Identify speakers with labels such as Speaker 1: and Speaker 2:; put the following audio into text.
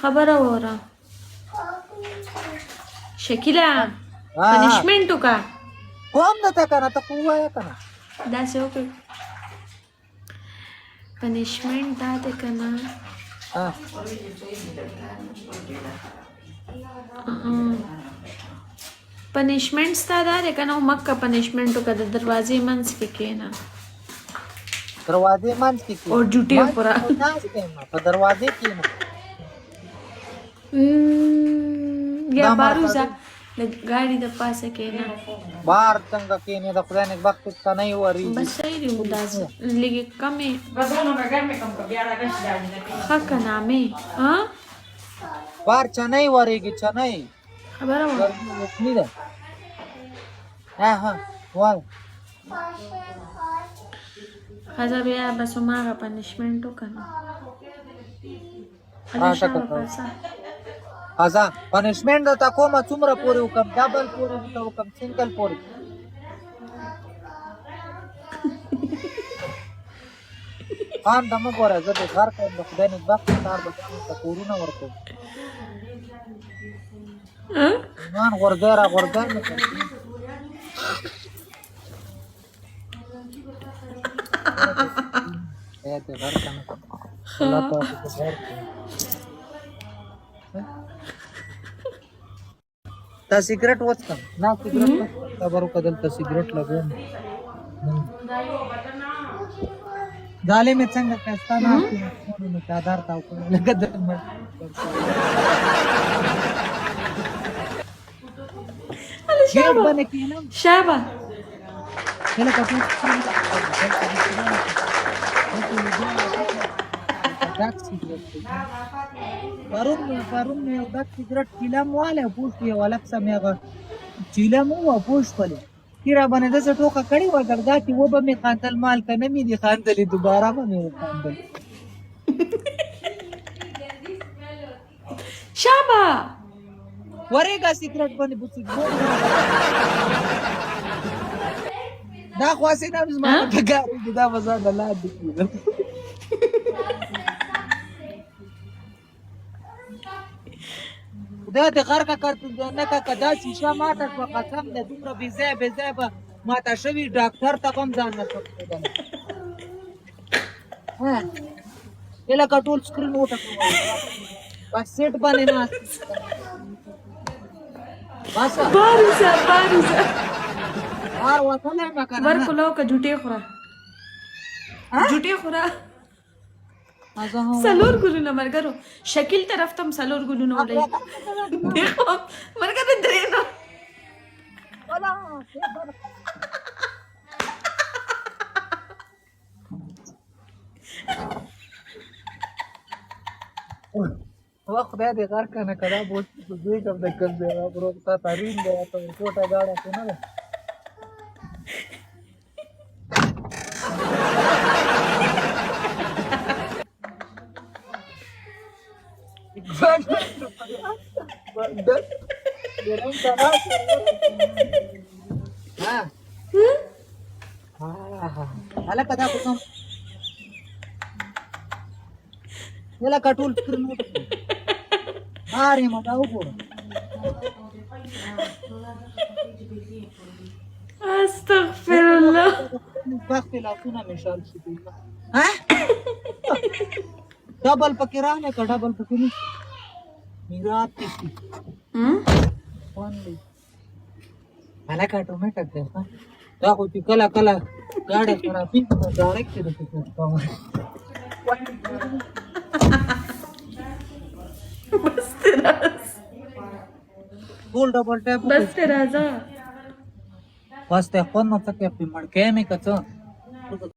Speaker 1: خبره وره شکیلا پنشمنت وکا
Speaker 2: کوم نه تا کنه ته کوه کنه
Speaker 1: داسې وکړه پنشمنت دا ده که نه پنشمنٹ ستا دا دی که نه مکه پنشمنٹ وکړه د دروازې منځ کې کښېنه
Speaker 2: دروازې منځ کې
Speaker 1: او جوټې خوره
Speaker 2: په دروازې کې نه
Speaker 1: یا باروزه د ګاډي د پاسه کښېنه
Speaker 2: بار څنګه کښېنې د خدای نیک بخت ته نه ورېږي
Speaker 1: بس صحیح دی داسې لږې کمې ښه که نه مې
Speaker 2: بار چنۍ ورېږي چنۍ
Speaker 1: خبره وه
Speaker 2: یخني ده وایه
Speaker 1: ښځه بیا بس هماغه پنشمنټ وکړه نو
Speaker 2: ښځه پنشمنټ درته کومه څومره پورې وکړم ډبل پورې درته وکړم سنګل پورې خان ته مه ګوره زه دې غر کړم د خدای نیکبخت کار به ته کورونه ورکوم ایمان غورځی را غورځی مې کړ دې غر ته نه الله پاک دې غر کړي تا سیګریټ وڅکم نه سیګریټ خبر وکړه دلته سیګریټ لګوم ګالې مې څنګه ښایسته ناستې مې چادر تاو کړی لکه د
Speaker 1: شابه
Speaker 2: پرون مې یو ډک سیګریټ چیلم والی پوښ کې یو هلک سم هغه چیلم وو پوښ پلې کې را باندې داسې ټوکه کړې وه ګردا چې وبه مې خاندل مال که نه مې دي خاندلې دوباره به مې وخاندل
Speaker 1: شابه
Speaker 2: ورېږه سیګریټ باندې دا خو هسې نه زما په ګارېږي دا به ځان د لاندې کېدم خدای دې غرقه نه کړه دا شیشه ماته شوه قسم دی دومره بېځایه بېځایه به ماته شوي ډاکټر ته به هم ځان نه شم کېدلی ای لکه ټول سکرین وټکوه بس سیټ باندې ناست باسه
Speaker 1: باروزه
Speaker 2: هر وطلی یم که نه
Speaker 1: ورکلو که جوټې خوره جوټې خوره سلور ګلونه ملګرو شکیل طرف ته هم سلور ګلونه وړئ دیکھو ملګرو درې نو خدای دې غر که نه که دا بوټ دویږم د کوم ځای برو تا ترین دی ته ټوټه ګاډه خو نه ده هلکه دا خو کوم هلکه ټول سکرین وټکوه هار یم دا وګوره استغفر الله
Speaker 2: وختې لاسونه مې شال شي ډبل پکې راغلی که ډبل پکې نه میرات تیسي هلکه اټومیټک دی دا خو چې کله کله ګاډی خرابېږي نو ډایرکټ یې درته کوم
Speaker 1: بس ته راځه
Speaker 2: ټول ډبل ټیپ
Speaker 1: بس ته راځه
Speaker 2: بس ته خوند نو څه کې مړکې مې که څه